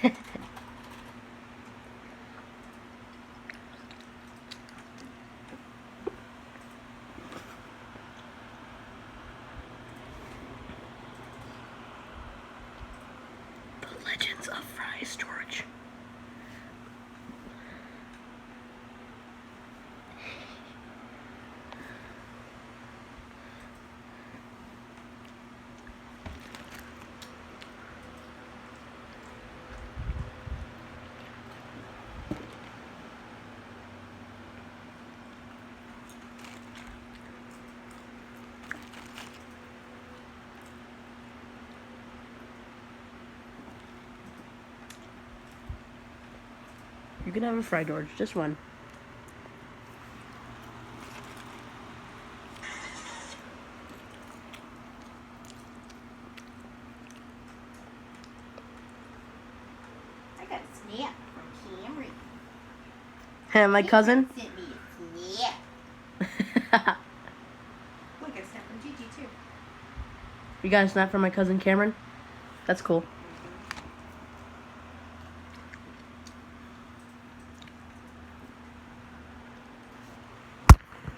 The Legends of Fry's George. You can have a fry, George. Just one. I got a snap from Cameron. My cousin? Sent me a snap. Look, I snap from Gigi too. You got a snap from my cousin Cameron? That's cool.